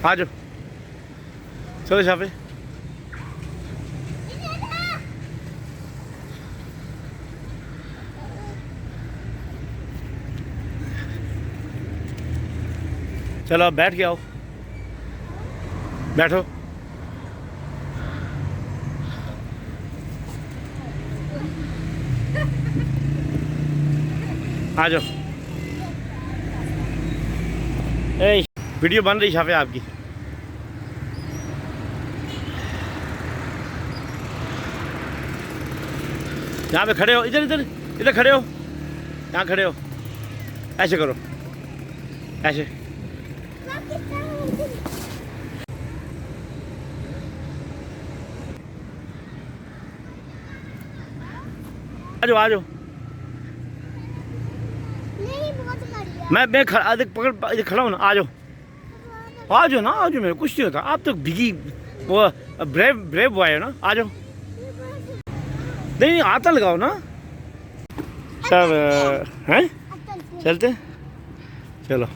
आ जाओ, चलो शाफे। चलो अब बैठ के आओ, बैठो। आ जाओ। ए, वीडियो बन रही शाफे आपकी। यहाँ पे खड़े हो, इधर इधर इधर खड़े हो, यहाँ खड़े हो, ऐसे करो, ऐसे। आ जाओ, आ जाओ। मैं पकड़ खड़ा हूँ ना, आ जाओ, आ जाओ ना, आ जाओ, मेरे कुछ नहीं होता। आप तो भीगी वो ब्रेव बॉय हो ना, आ जाओ। नहीं आता लगाओ ना सब। हैं चलते, चलो।